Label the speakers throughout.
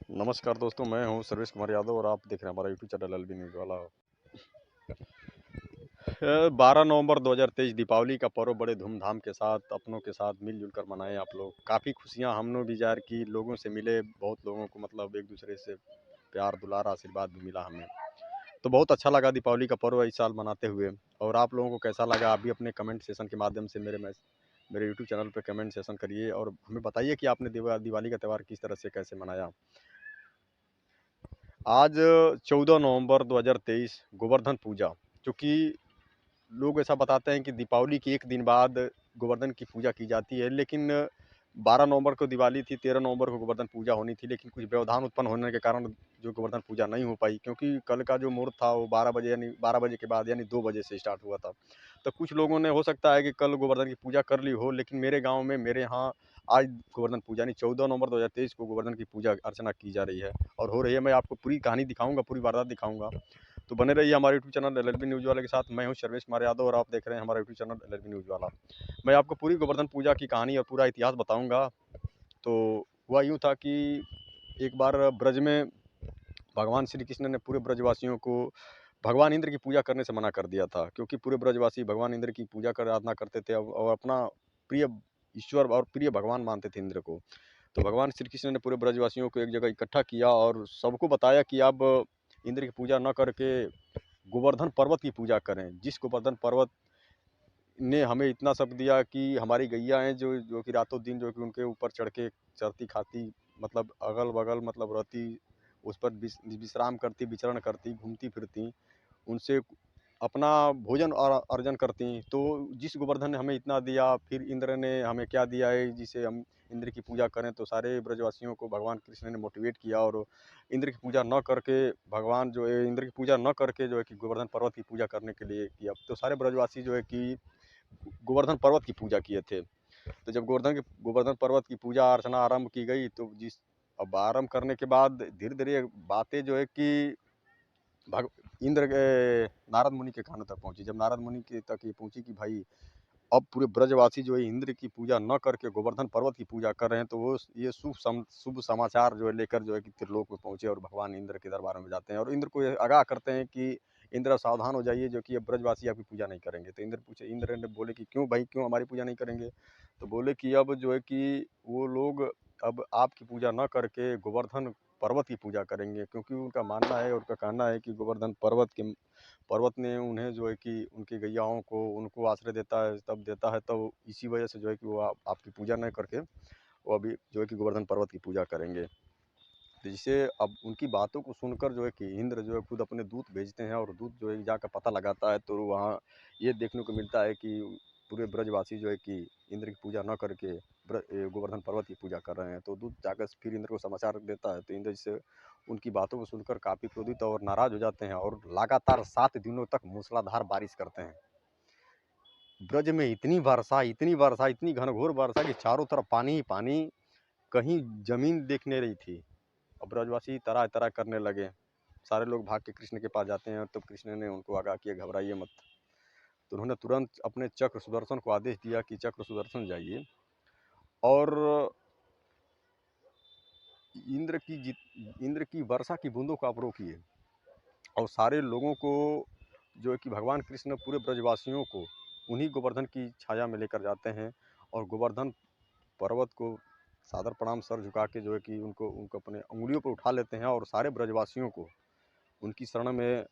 Speaker 1: नमस्कार दोस्तों, मैं हूं सर्वेश कुमार यादव और आप देख रहे हैं हमारा यूट्यूब चैनल एलबी न्यूज़ वाला। 12 नवंबर 2023 दीपावली का पर्व बड़े धूमधाम के साथ अपनों के साथ मिलजुल कर मनाए आप लोग। काफ़ी खुशियां हमने भी ज़ाहिर की, लोगों से मिले, बहुत लोगों को मतलब एक दूसरे से प्यार दुलार आशीर्वाद भी मिला हमें। तो बहुत अच्छा लगा दीपावली का पर्व इस साल मनाते हुए। और आप लोगों को कैसा लगा, आप भी अपने कमेंट सेशन के माध्यम से मेरे यूट्यूब चैनल पर कमेंट सेशन करिए और हमें बताइए कि आपने दिवाली का त्यौहार किस तरह से कैसे मनाया। आज 14 नवंबर 2023 गोवर्धन पूजा, चूँकि लोग ऐसा बताते हैं कि दीपावली के एक दिन बाद गोवर्धन की पूजा की जाती है, लेकिन 12 नवंबर को दिवाली थी, 13 नवंबर को गोवर्धन पूजा होनी थी, लेकिन कुछ व्यवधान उत्पन्न होने के कारण जो गोवर्धन पूजा नहीं हो पाई, क्योंकि कल का जो मुहूर्त था वो 12 बजे यानी 12 बजे के बाद यानी 2 बजे से स्टार्ट हुआ था। तो कुछ लोगों ने हो सकता है कि कल गोवर्धन की पूजा कर ली हो, लेकिन मेरे गाँव में मेरे यहाँ आज गोवर्धन पूजा यानी 14 नवंबर 2023 को गोवर्धन की पूजा अर्चना की जा रही है और हो रही है। मैं आपको पूरी कहानी दिखाऊँगा, पूरी वारदात दिखाऊँगा। तो बने रहिए हमारे यूट्यूब चैनल एलएलबी न्यूज़ वाले के साथ। मैं हूं सर्वेश कुमार यादव और आप देख रहे हैं हमारा यूट्यूब चैनल एलएलबी न्यूज़ वाला। मैं आपको पूरी गोवर्धन पूजा की कहानी और पूरा इतिहास बताऊंगा। तो हुआ यूँ था कि एक बार ब्रज में भगवान श्री कृष्ण ने पूरे ब्रजवासियों को भगवान इंद्र की पूजा करने से मना कर दिया था, क्योंकि पूरे ब्रजवासी भगवान इंद्र की पूजा कर आराधना करते थे और अपना प्रिय ईश्वर और प्रिय भगवान मानते थे इंद्र को। तो भगवान श्री कृष्ण ने पूरे ब्रजवासियों को एक जगह इकट्ठा किया और सबको बताया कि अब इंद्र की पूजा न करके गोवर्धन पर्वत की पूजा करें। जिस गोवर्धन पर्वत ने हमें इतना सब दिया कि हमारी गैया हैं जो जो कि रातों दिन जो कि उनके ऊपर चढ़ के चरती खाती, मतलब अगल बगल मतलब रहती, उस पर विश्राम करती, विचरण करती, घूमती फिरती, उनसे अपना भोजन और अर्जन करती। तो जिस गोवर्धन ने हमें इतना दिया, फिर इंद्र ने हमें क्या दिया है जिसे हम इंद्र की पूजा करें। तो सारे ब्रजवासियों को भगवान कृष्ण ने मोटिवेट किया और इंद्र की पूजा न करके भगवान जो है इंद्र की पूजा न करके जो है कि गोवर्धन पर्वत की पूजा करने के लिए किया। तो सारे ब्रजवासी जो है कि गोवर्धन पर्वत की पूजा किए थे। तो जब गोवर्धन पर्वत की पूजा अर्चना आरंभ की गई, तो जिस अब आरंभ करने के बाद धीरे धीरे बातें जो है कि भग इंद्र के नारद मुनि के कानों तक पहुंची। जब नारद मुनि के तक ये पहुंची कि भाई अब पूरे ब्रजवासी जो है इंद्र की पूजा न करके गोवर्धन पर्वत की पूजा कर रहे हैं, तो वो ये शुभ समाचार जो है लेकर जो है कि त्रिलोक में पहुंचे और भगवान इंद्र के दरबार में जाते हैं और इंद्र को आगाह करते हैं कि इंद्र सावधान हो जाइए, जो कि अब ब्रजवासी आपकी पूजा नहीं करेंगे। तो इंद्र ने बोले कि क्यों भाई, क्यों हमारी पूजा नहीं करेंगे। तो बोले कि अब जो है कि वो लोग अब आपकी पूजा न करके गोवर्धन पर्वत की पूजा करेंगे, क्योंकि उनका मानना है, उनका कहना है कि गोवर्धन पर्वत ने उन्हें जो है कि उनकी गैयाओं को उनको आश्रय देता है, तब देता है, तब इसी वजह से जो है कि वो आपकी पूजा नहीं करके वो अभी जो है कि गोवर्धन पर्वत की पूजा करेंगे। तो जिससे अब उनकी बातों को सुनकर जो है कि इंद्र जो है खुद अपने दूत भेजते हैं और दूत जो है जाकर पता लगाता है, तो वहाँ ये देखने को मिलता है कि पूरे ब्रजवासी जो है कि इंद्र की पूजा न करके गोवर्धन पर्वत की पूजा कर रहे हैं। तो दूत जाकर फिर इंद्र को समाचार देता है। तो इंद्र जिससे उनकी बातों को सुनकर काफ़ी क्रोधित और नाराज हो जाते हैं और लगातार 7 दिनों तक मूसलाधार बारिश करते हैं। ब्रज में इतनी वर्षा, इतनी घनघोर वर्षा कि चारों तरफ पानी ही पानी, कहीं जमीन दिख नहीं रही थी। और ब्रजवासी तरह तरह करने लगे। सारे लोग भाग के कृष्ण के पास जाते हैं, तब कृष्ण ने उनको आगाह किया, घबराइए मत। तो उन्होंने तुरंत अपने चक्र सुदर्शन को आदेश दिया कि चक्र सुदर्शन जाइए और इंद्र की वर्षा की बूंदों को आप रोकिए। और सारे लोगों को जो है कि भगवान कृष्ण पूरे ब्रजवासियों को उन्हीं गोवर्धन की छाया में लेकर जाते हैं और गोवर्धन पर्वत को सादर प्रणाम सर झुका के जो है कि उनको उनको अपने उंगलियों पर उठा लेते हैं और सारे ब्रजवासियों को उनकी शरण में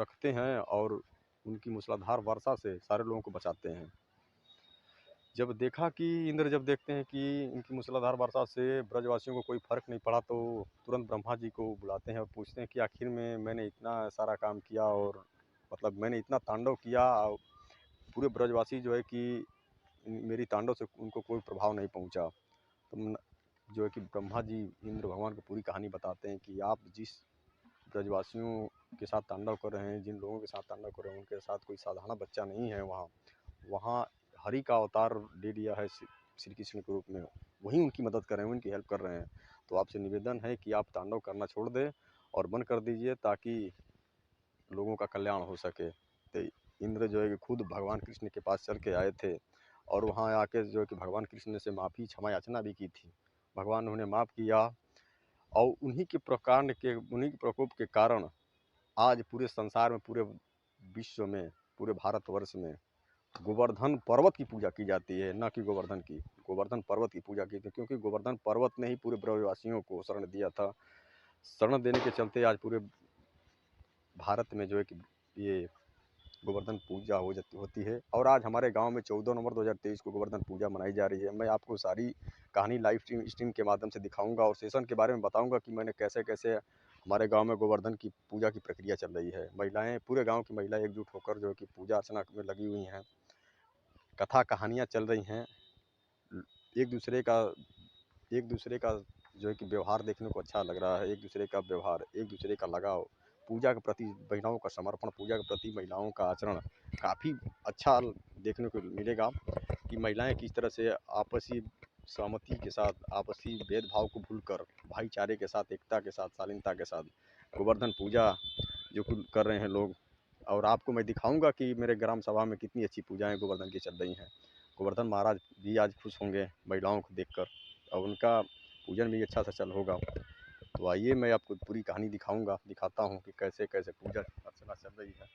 Speaker 1: रखते हैं और उनकी मूसलाधार वर्षा से सारे लोगों को बचाते हैं। इंद्र जब देखते हैं कि इनकी मूसलाधार वर्षा से ब्रजवासियों को कोई फर्क नहीं पड़ा, तो तुरंत ब्रह्मा जी को बुलाते हैं और पूछते हैं कि आखिर में मैंने इतना सारा काम किया और मतलब मैंने इतना तांडव किया, पूरे ब्रजवासी जो है कि मेरी तांडव से उनको कोई प्रभाव नहीं पहुंचा। तो जो है कि ब्रह्मा जी इंद्र भगवान को पूरी कहानी बताते हैं कि आप जिस ब्रजवासियों के साथ तांडव कर रहे हैं, जिन लोगों के साथ तांडव कर रहे हैं, उनके साथ कोई साधारण बच्चा नहीं है। वहाँ वहाँ हरि का अवतार ले लिया है श्री कृष्ण के रूप में, वहीं उनकी मदद कर रहे हैं, उनकी हेल्प कर रहे हैं। तो आपसे निवेदन है कि आप तांडव करना छोड़ दें और बंद कर दीजिए, ताकि लोगों का कल्याण हो सके। तो इंद्र जो है कि खुद भगवान कृष्ण के पास चल के आए थे और वहाँ आके जो है कि भगवान कृष्ण से माफ़ी क्षमा याचना भी की थी। भगवान ने उन्हें माफ़ किया और उन्हीं के प्रकोप के कारण आज पूरे संसार में, पूरे विश्व में, पूरे भारतवर्ष में गोवर्धन पर्वत की पूजा की जाती है, न कि गोवर्धन की। गोवर्धन पर्वत की पूजा की थी, क्योंकि गोवर्धन पर्वत ने ही पूरे ब्रजवासियों को शरण दिया था। शरण देने के चलते आज पूरे भारत में जो है कि ये गोवर्धन पूजा होती है। और आज हमारे गांव में 14 नवंबर 2023 को गोवर्धन पूजा मनाई जा रही है। मैं आपको सारी कहानी लाइव स्ट्रीम के माध्यम से दिखाऊंगा और सेशन के बारे में बताऊंगा कि मैंने कैसे कैसे हमारे गांव में गोवर्धन की पूजा की प्रक्रिया चल रही है। महिलाएं, पूरे गांव की महिलाएं एकजुट होकर जो है कि पूजा अर्चना में लगी हुई हैं। कथा कहानियाँ चल रही हैं। एक दूसरे का जो है कि व्यवहार देखने को अच्छा लग रहा है। एक दूसरे का व्यवहार, एक दूसरे का लगाव, पूजा के प्रति महिलाओं का समर्पण, पूजा के प्रति महिलाओं का आचरण काफ़ी अच्छा देखने को मिलेगा कि महिलाएं किस तरह से आपसी सहमति के साथ, आपसी भेदभाव को भूलकर भाईचारे के साथ, एकता के साथ, शालीनता के साथ गोवर्धन पूजा जो कर रहे हैं लोग। और आपको मैं दिखाऊंगा कि मेरे ग्राम सभा में कितनी अच्छी पूजाएं गोवर्धन की चल रही हैं। गोवर्धन महाराज भी आज खुश होंगे महिलाओं को देखकर, और उनका पूजन भी अच्छा सा चल होगा। तो आइए मैं आपको पूरी कहानी दिखाता हूँ कि कैसे कैसे पूजा अर्चना चल रही है।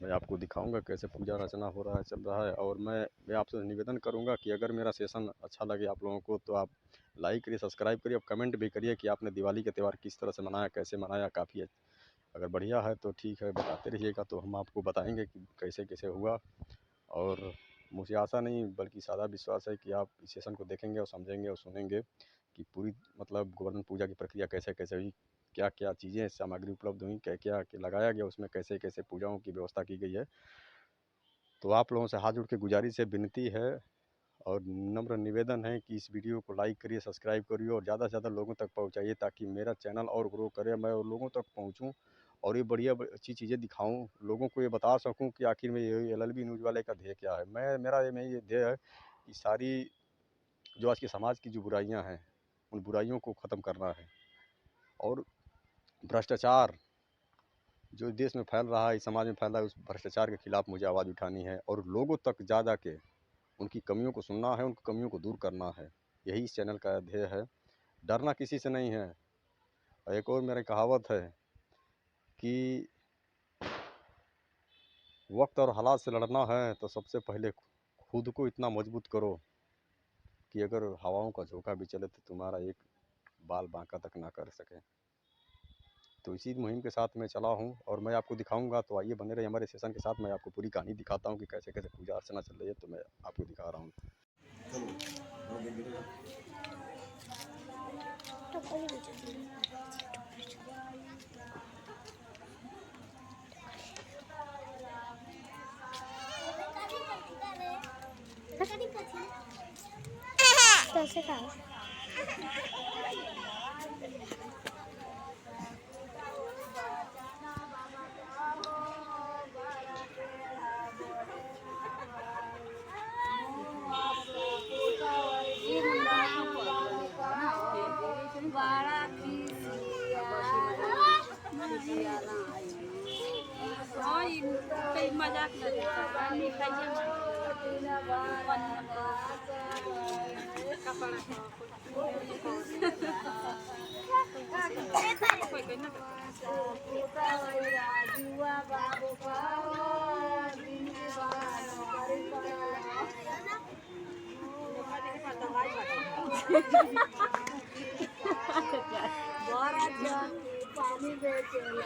Speaker 1: मैं आपको दिखाऊंगा कैसे पूजा अर्चना चल रहा है। और मैं आपसे निवेदन करूंगा कि अगर मेरा सेशन अच्छा लगे आप लोगों को तो आप लाइक करिए, सब्सक्राइब करिए और कमेंट भी करिए कि आपने दिवाली का त्यौहार किस तरह से मनाया, कैसे मनाया। काफ़ी अगर बढ़िया है तो ठीक है, बताते रहिएगा तो हम आपको बताएंगे कि कैसे कैसे हुआ। और मुझे आशा नहीं बल्कि सादा विश्वास है कि आप इस सेशन को देखेंगे और समझेंगे और सुनेंगे कि पूरी मतलब गोवर्धन पूजा की प्रक्रिया कैसे कैसे हुई, क्या क्या चीज़ें सामग्री उपलब्ध हुई, क्या क्या लगाया गया उसमें, कैसे कैसे पूजाओं की व्यवस्था की गई है। तो आप लोगों से हाथ जोड़ के गुजारिश है, विनती है और नम्र निवेदन है कि इस वीडियो को लाइक करिए, सब्सक्राइब करिए और ज़्यादा से ज़्यादा लोगों तक पहुंचाइए, ताकि मेरा चैनल और ग्रो करे, मैं और लोगों तक पहुंचूं और ये बढ़िया अच्छी चीज़ें दिखाऊं, लोगों को ये बता सकूं कि आखिर में ये LLB न्यूज़ वाले का ध्येय क्या है। मेरा ये ध्येय है कि सारी जो आज के समाज की जो बुराइयां हैं उन बुराइयों को ख़त्म करना है, और भ्रष्टाचार जो देश में फैल रहा है, इस समाज में फैल रहा है, उस भ्रष्टाचार के खिलाफ मुझे आवाज़ उठानी है और लोगों तक जा जा के उनकी कमियों को सुनना है, उनकी कमियों को दूर करना है। यही इस चैनल का ध्येय है। डरना किसी से नहीं है। एक और मेरी कहावत है कि वक्त और हालात से लड़ना है तो सबसे पहले खुद को इतना मजबूत करो कि अगर हवाओं का झोंका भी चले तो तुम्हारा एक बाल बांका तक ना कर सके। तो इसी मुहिम के साथ मैं चला हूँ और मैं आपको दिखाऊंगा। तो आइए बने रहिए हमारे सेशन के साथ। मैं आपको पूरी कहानी दिखाता हूँ कि कैसे कैसे पूजा अर्चना चल रही है। तो मैं आपको दिखा रहा हूँ।
Speaker 2: मजाक पानी बेचेला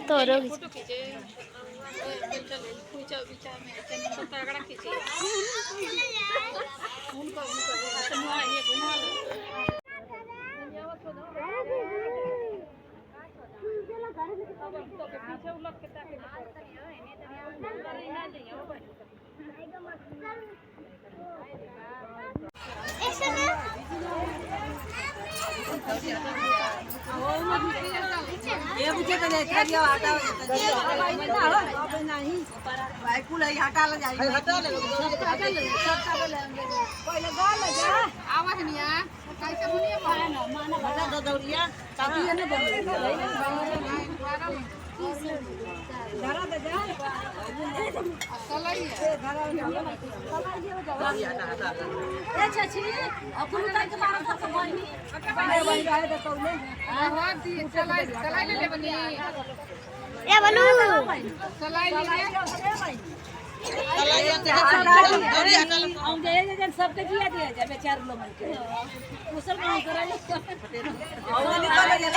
Speaker 2: तो रोग
Speaker 3: फोटो खींचे विचार में तो तगड़ा खींचे उनका घुमा ये घुमा पीछे उलट के ताके
Speaker 4: ये मुझे तो नहीं दिया आटा नहीं भाई कुल हटा ले जाए हटा ले सब पहले गाल ले जा
Speaker 3: आवाज नहीं आ कैसे बोलिए
Speaker 4: माना बता दो दौड़िया तभी ये ना बोल धरा दे जा
Speaker 3: सलाई
Speaker 4: ए चाची अपन तक के मारा सब बनी भाई रहे तो तौले
Speaker 3: हां दी सलाई सलाई ले बनी
Speaker 2: ए बोलू
Speaker 3: सलाई ले
Speaker 4: हम गए जन सबके जिया दिया जा बेचार लोग मन के कुशल काम करा ले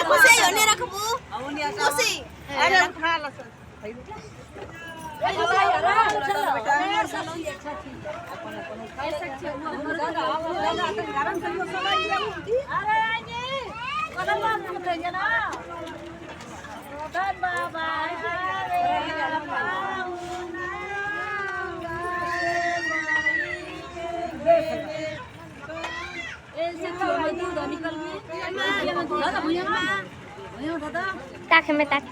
Speaker 2: खुशी होने रखबू खुशी
Speaker 4: अरे खा ल
Speaker 2: ताक में ताक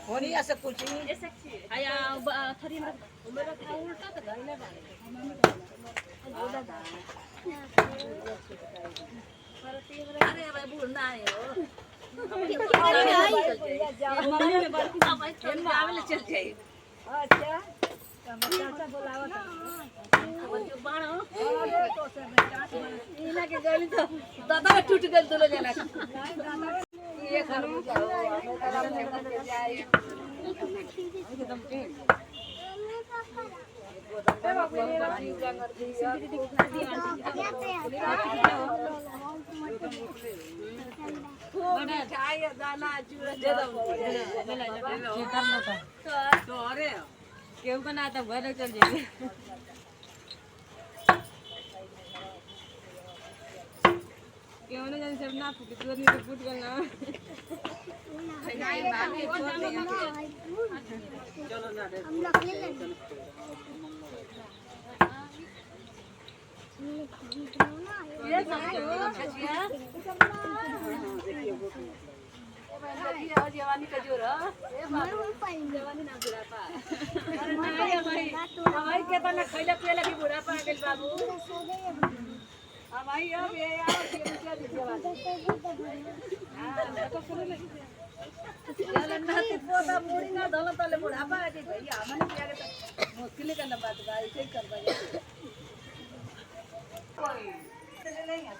Speaker 4: होनी ऐसे कुछ दादा टूट गए दोनों जना ये
Speaker 5: क्यों बना था घर चल जाएंगे क्यों ना जन सब ना फूट तो नहीं तो फूट गया
Speaker 4: चलो ना
Speaker 5: ये जवानी का जोर जवानी ना बुढ़ापा हमारी के बना खैला पियला भी बुढ़ापा आ गइल बाबू हमारी अब ये आओ ये क्या जवानी हां तो सुनो ले चल ना तो पोता मुड़ी ना धल तले बुढ़ापा आ गई भैया हमने किया के मुश्किल का ना बात बा ऐसे कर बा कोई नहीं है